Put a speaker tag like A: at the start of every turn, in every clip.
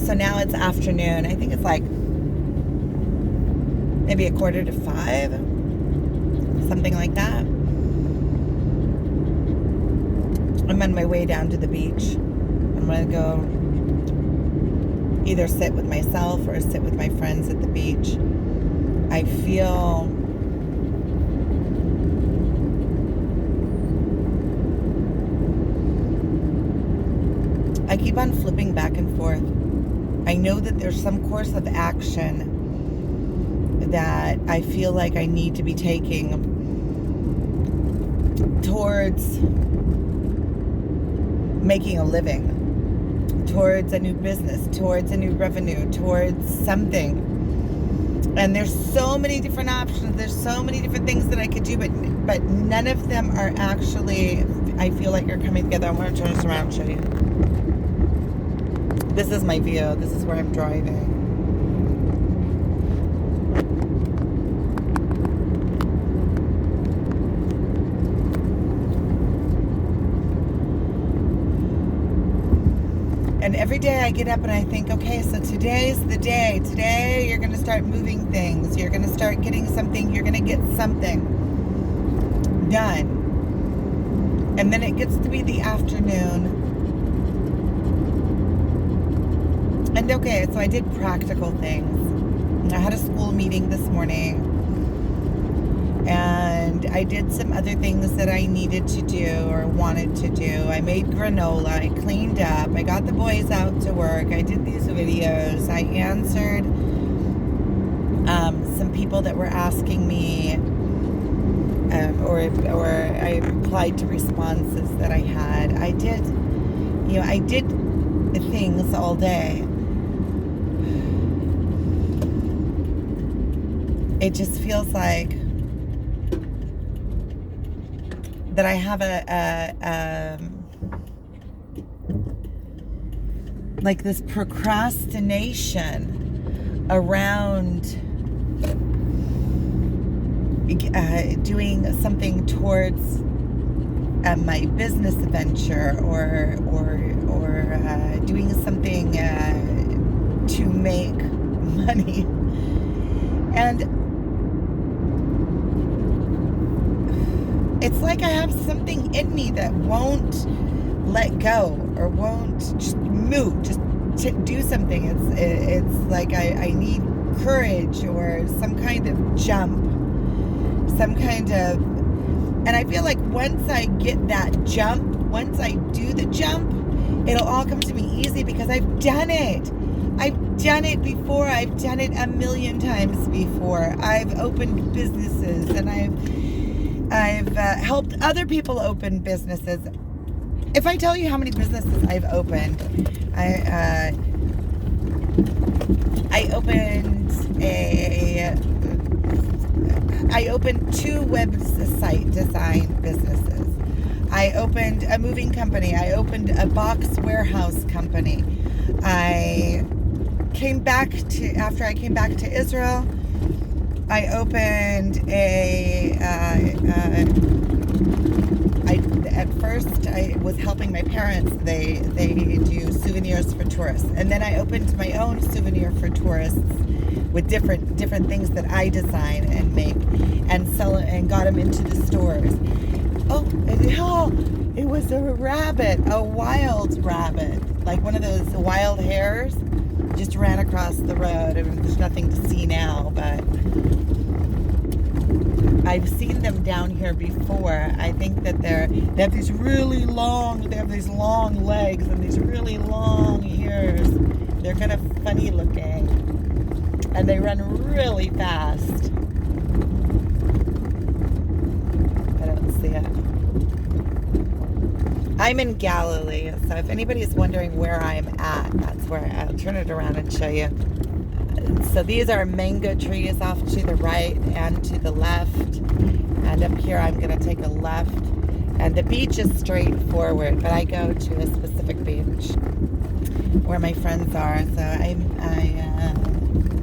A: So now it's afternoon. I think it's like maybe 4:45, something like that. I'm on my way down to the beach. I'm going to go either sit with myself or sit with my friends at the beach. I feel I keep on flipping back and forth. I know that there's some course of action that I feel like I need to be taking towards making a living, towards a new business, towards a new revenue, towards something. And there's so many different options. There's so many different things that I could do, but none of them are actually, I feel like, are coming together. I want to turn this around and show you. This is my view. This is where I'm driving. And every day I get up and I think, okay, so today's the day. Today you're going to start moving things. You're going to start getting something. You're going to get something done. And then it gets to be the afternoon. And okay, so I did practical things. I had a school meeting this morning. And I did some other things that I needed to do or wanted to do. I made granola. I cleaned up. I got the boys out to work. I did these videos. I answered some people that were asking me, or I replied to responses that I had. I did things all day. It just feels like that I have like this procrastination around doing something towards my business venture or doing something to make money. And it's like I have something in me that won't let go or won't just move, just to do something. It's like I need courage or some kind of jump, some kind of, and I feel like once I get that jump, once I do the jump, it'll all come to me easy because I've done it. I've done it before. I've done it a million times before. I've opened businesses and I've helped other people open businesses. If I tell you how many businesses I've opened, I opened 2 website design businesses. I opened a moving company. I opened a box warehouse company. After I came back to Israel, I opened at first I was helping my parents. They do souvenirs for tourists. And then I opened my own souvenir for tourists with different things that I design and make and sell it and got them into the stores. It was a rabbit, a wild rabbit, like one of those wild hares, just ran across the road. I mean, there's nothing to see now, but I've seen them down here before. I think that they have these long legs and these really long ears. They're kind of funny looking, and they run really fast. I don't see it. I'm in Galilee, so if anybody's wondering where I'm at, that's where I'll turn it around and show you. So these are mango trees off to the right and to the left. And up here I'm going to take a left. And the beach is straight forward, but I go to a specific beach where my friends are. So I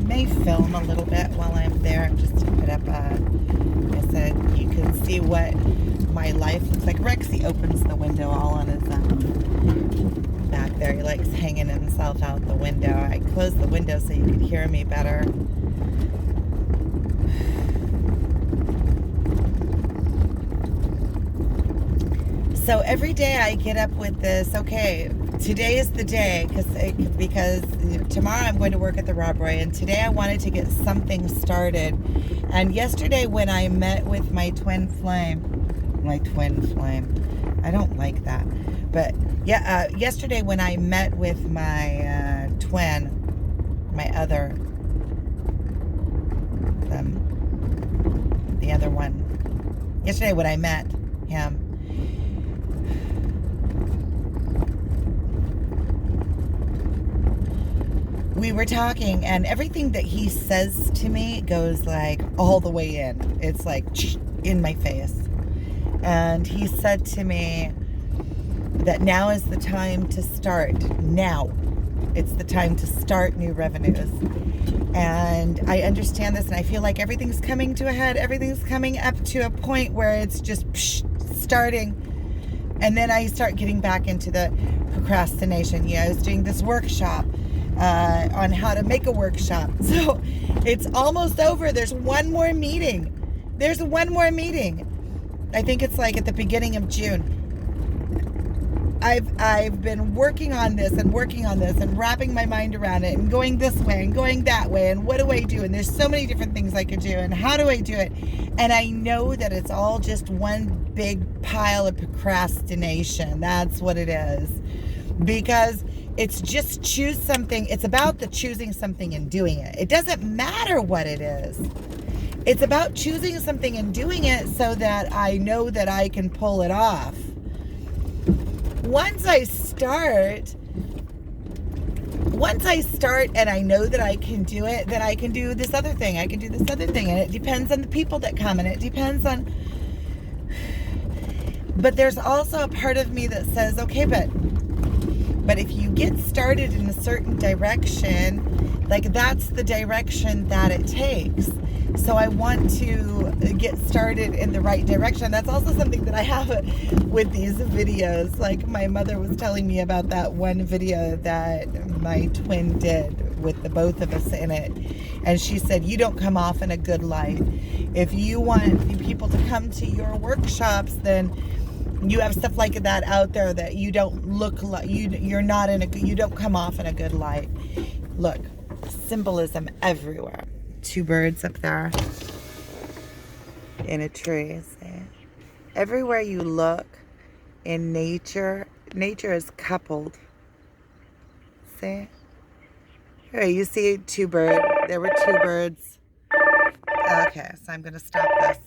A: may film a little bit while I'm there, just to put up I said, you can see what my life looks like. Rexy opens the window all on his own. back there. He likes hanging himself out the window. I closed the window so you could hear me better. So every day I get up with this, okay, today is the day, because tomorrow I'm going to work at the Rob Roy, and today I wanted to get something started. And yesterday when I met with my twin flame, I don't like that, but yeah, yesterday when I met with my twin, my other, the other one, yesterday when I met him, we were talking, and everything that he says to me goes like all the way in. It's like in my face. And he said to me that now is the time to start. Now. It's the time to start new revenues. And I understand this, and I feel like everything's coming to a head. Everything's coming up to a point where it's just starting. And then I start getting back into the procrastination. I was doing this workshop on how to make a workshop. So it's almost over. There's one more meeting. I think it's like at the beginning of June. I've been working on this and wrapping my mind around it and going this way and going that way, and what do I do? And there's so many different things I could do, and how do I do it? And I know that it's all just one big pile of procrastination. That's what it is. Because it's just choose something. It's about the choosing something and doing it. It doesn't matter what it is. It's about choosing something and doing it so that I know that I can pull it off. Once I start and I know that I can do it, then I can do this other thing. And it depends on the people that come, and it depends on... But there's also a part of me that says, okay, but if you get started in a certain direction, like that's the direction that it takes. So I want to get started in the right direction. That's also something that I have with these videos. Like my mother was telling me about that one video that my twin did with the both of us in it. And she said, you don't come off in a good light. If you want people to come to your workshops, then you have stuff like that out there that you don't look like, you don't come off in a good light. Look, symbolism everywhere. Two birds up there in a tree. See? Everywhere you look in nature is coupled. See? Here, you see two birds. There were two birds. Okay, so I'm going to stop this.